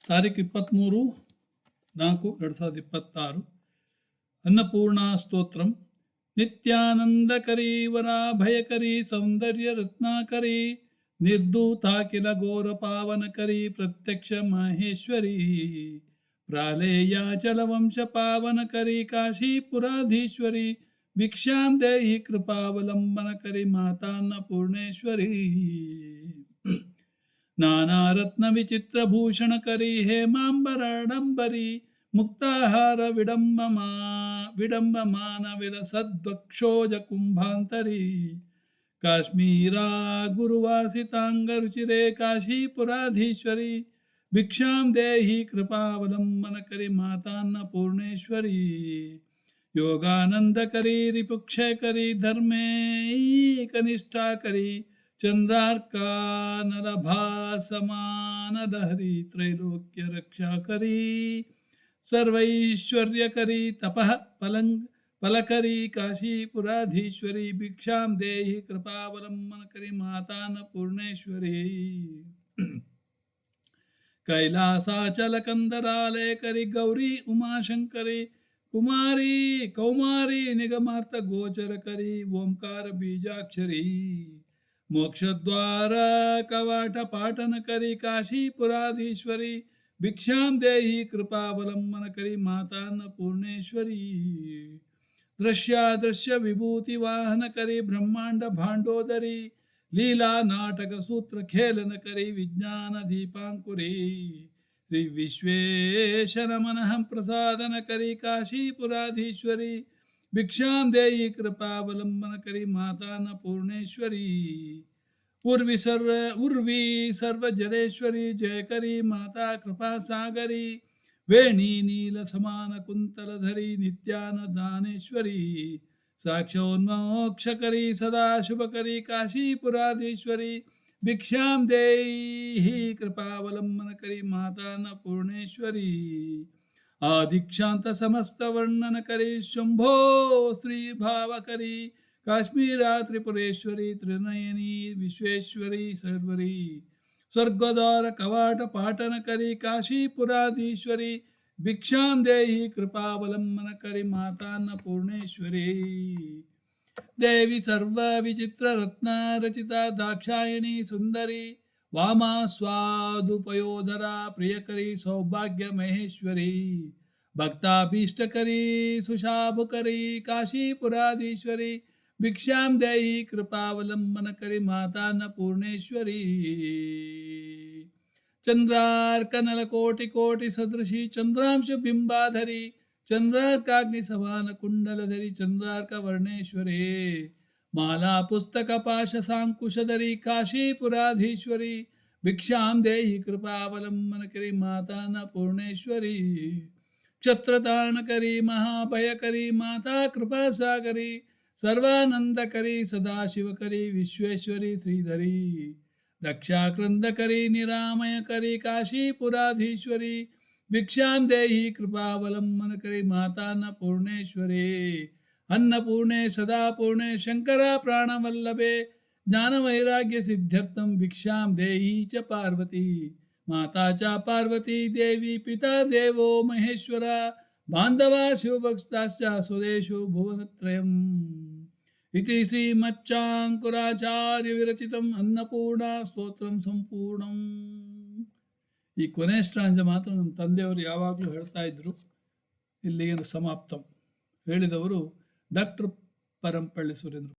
ತಾರೀಕು 23/4/2026 ಅನ್ನಪೂರ್ಣಾ ಸ್ತೋತ್ರಂ. ನಿತ್ಯಾನಂದಕರಿ ವರಾಭಯಕರಿ ಸೌಂದರ್ಯ ರತ್ನಾಕರಿ ನಿರ್ಧೂತಾಖಿಲ ಘೋರ ಪಾವನಕರಿ ಪ್ರತ್ಯಕ್ಷ ಮಹೇಶ್ವರಿ ಪ್ರಾಲೇಯಾಚಲ ವಂಶ ಪಾವನಕರಿ ಕಾಶೀಪುರಾಧೀಶ್ವರಿ ಭಿಕ್ಷಾಂ ದೇಹಿ ಕೃಪಾವಲಂಬನಕರಿ ಮಾತಾನ್ನಪೂರ್ಣೇಶ್ವರಿ ನಾನಾರತ್ನ ವಿಚಿತ್ರಭೂಷಣಕರಿ ಹೇಮಾಂಬರಾಡಂಬರಿ ಮುಕ್ತಾಹಾರ ವಿಡಂಬಮಾನ ವಿಲಸದ್ವಕ್ಷೋಜ ಕುಂಭಾಂತರಿ ಕಾಶ್ಮೀರಾ ಗುರುವಾಸಿತಾಂಗರುಚಿರೆ ಕಾಶೀಪುರಾಧೀಶ್ವರಿ ಭಿಕ್ಷಾಂ ದೇಹಿ ಕೃಪಾವಲಂಬನಕರಿ ಮಾತಾನ್ನಪೂರ್ಣೇಶ್ವರಿ ಯೋಗಾನಂದಕರಿ ರಿಪುಕ್ಷಯಕರಿ ಧರ್ಮೇ ಕನಿಷ್ಠಾಕರಿ ಚಂದ್ರಾರ್ಕಾ ನರಭಾಸಮಾನಲಹರಿ ತ್ರೈಲೋಕ್ಯ ರಕ್ಷಾಕರಿ ಸರ್ವೈಶ್ವರ್ಯಕರಿ ತಪಃ ಫಲಕರಿ ಕಾಶೀಪುರಾಧೀಶ್ವರಿ ಭಿಕ್ಷಾಂ ದೇಹಿ ಕೃಪಾವಲಂಬನಕರಿ ಮಾತಾನ್ನಪೂರ್ಣೇಶ್ವರಿ ಕೈಲಾಸಾಚಲ ಕಂದರಾಲಯಕರಿ ಗೌರಿ ಉಮಾಶಂಕರಿ ಕುಮಾರಿ ಕೌಮಾರಿ ನಿಗಮಾರ್ಥ ಗೋಚರಕರಿ ಓಂಕಾರ ಬೀಜಾಕ್ಷರಿ ಮೋಕ್ಷದ್ವಾರ ಕವಾಟ ಪಾಟನಕರಿ ಕಾಶೀಪುರಾಧೀಶ್ವರಿ ಭಿಕ್ಷಾಂ ದೇಹಿ ಕೃಪಾವಲಂಬನಕರಿ ಮಾತಾನ್ನಪೂರ್ಣೇಶ್ವರಿ ದೃಶ್ಯಾದೃಶ್ಯ ವಿಭೂತಿ ವಾಹನಕರಿ ಬ್ರಹ್ಮಾಂಡ ಭಾಂಡೋದರಿ ಲೀಲಾ ನಾಟಕ ಸೂತ್ರ ಖೇಲನಕರಿ ವಿಜ್ಞಾನ ದೀಪಾಂಕುರಿ ಶ್ರೀ ವಿಶ್ವೇಶನ ಮನಃ ಪ್ರಸಾದನಕರಿ ಕಾಶೀಪುರಾಧೀಶ್ವರಿ ಭಿಕ್ಷಾಂ ದೇಹಿ ಕೃಪಾವಲಂಬನಕರಿ ಮಾತಾನ್ನಪೂರ್ಣೇಶ್ವರಿ ಉರ್ವಿ ಸರ್ವಜನೇಶ್ವರಿ ಜಯಕರಿ ಮಾತಾ ಕೃಪಾಸಾಗರಿ ವೇಣಿ ನೀಲ ಸಮಾನ ಕುಂತಲಧರಿ ನಿತ್ಯಾನದಾನೇಶ್ವರಿ ಸಾಕ್ಷೋನ್ಮೋಕ್ಷಕರಿ ಸದಾಶುಭಕರಿ ಕಾಶೀಪುರಾಧೀಶ್ವರಿ ಭಿಕ್ಷಾಂ ದೇಹಿ ಕೃಪಾವಲಂಬನಕರಿ ಮಾತಾನ್ನಪೂರ್ಣೇಶ್ವರಿ ಆದಿಕ್ಷಾಂತ ಸಮಸ್ತ ವರ್ಣನಕರಿ ಶಂಭೋ ಶ್ರೀ ಭಾವಕರಿ ಕಾಶ್ಮೀರ ತ್ರಿಪುರೇಶ್ವರಿ ತ್ರಿನಯನಿ ವಿಶ್ವೇಶ್ವರಿ ಸರ್ವರಿ ಸ್ವರ್ಗದ್ವಾರ ಕವಾಟ ಪಾಟನಕರಿ ಕಾಶೀಪುರಾಧೀಶ್ವರಿ ಭಿಕ್ಷಾಂ ದೇಹಿ ಕೃಪಾವಲಂಬನಕರಿ ಮಾತಾನ್ನಪೂರ್ಣೇಶ್ವರಿ ದೇವಿ ಸರ್ವ ವಿಚಿತ್ರ ರತ್ನ ರಚಿತ ದಾಕ್ಷಾಯಿಣಿ ಸುಂದರಿ ವಾಮ ಸ್ವಾದುಪಯೋಧರ ಪ್ರಿಯಕರಿ ಸೌಭಾಗ್ಯ ಮಹೇಶ್ವರಿ ಭಕ್ತಾಭೀಷ್ಟಕರಿ ಸುಶಾಭುಕರಿ ಕಾಶೀಪುರಾಧೀಶ್ವರಿ ಭಿಕ್ಷಾಂ ದೇಹಿ ಕೃಪಾವಲಂಬನಕರಿ ಮಾತಾನ್ನಪೂರ್ಣೇಶ್ವರಿ ಚಂದ್ರಾರ್ಕನಲಕೋಟಿ ಕೋಟಿ ಸದೃಶಿ ಚಂದ್ರಾಂಶ ಬಿಂಬಾಧರಿ ಚಂದ್ರಾರ್ಕಾಗ್ನಿ ಸಮಾನ ಕುಂಡಲಧರಿ ಚಂದ್ರಾರ್ಕ ವರ್ಣೇಶ್ವರೇ ಮಾಲಾ ಪುಸ್ತಕ ಪಾಶ ಸಾಂಕುಶಧರಿ ಕಾಶೀಪುರಾಧೀಶ್ವರಿ ಭಿಕ್ಷಾಂ ದೇಹಿ ಕೃಪಾವಲಂಬನಕರಿ ಮಾತಾನ್ನಪೂರ್ಣೇಶ್ವರಿ ಕ್ಷತ್ರತಾರಣಕರಿ ಮಹಾಭಯಕರಿ ಮಾತಾ ಕೃಪಾಸಾಗರಿ ಸರ್ವಾನಂದಕರಿ ಸದಾಶಿವಕರಿ ವಿಶ್ವೇಶ್ವರಿ ಶ್ರೀಧರಿ ದಕ್ಷಾಕೃಂದಕರಿ ನಿರಾಮಯಕರಿ ಕಾಶೀಪುರಾಧೀಶ್ವರಿ ಭಿಕ್ಷಾಂ ದೇಹಿ ಕೃಪಾವಲಂಬನಕರಿ ಮಾತಾನ್ನಪೂರ್ಣೇಶ್ವರಿ ಅನ್ನಪೂರ್ಣೆ ಸದಾಪೂರ್ಣೆ ಶಂಕರ ಪ್ರಾಣವಲ್ಲಭೆ ಜ್ಞಾನವೈರಾಗ್ಯ ಸಿದ್ಧ್ಯರ್ಥಂ ಭಿಕ್ಷಾಂ ದೇಹಿ ಚ ಪಾರ್ವತಿ ಮಾತಾ ಚ ಪಾರ್ವತಿ ದೇವಿ ಪಿತಾ ದೇವೋ ಮಹೇಶ್ವರ ಬಾಂಧವ ಶಿವಭಕ್ತಾಶ್ಚ ಸ್ವದೇಶೋ ಭುವನತ್ರಯಂ ಇತಿ ಶ್ರೀಮಚ್ಚಾಂಕುರಾಚಾರ್ಯ ವಿರಚಿತಂ ಅನ್ನಪೂರ್ಣ ಸ್ತೋತ್ರಂ ಸಂಪೂರ್ಣಂ. ಈ ಕೊನೆ ಸ್ಟ್ರಾಂಜ ಮಾತ್ರ ನಮ್ಮ ತಂದೆಯವರು ಯಾವಾಗಲೂ ಹೇಳ್ತಾ ಇದ್ರು. ಇಲ್ಲಿಗೆ ಸಮಾಪ್ತಂ. ಹೇಳಿದವರು ಡಾಕ್ಟರ್ ಪರಂಪಳ್ಳಿ ಸುರೇಂದ್ರ.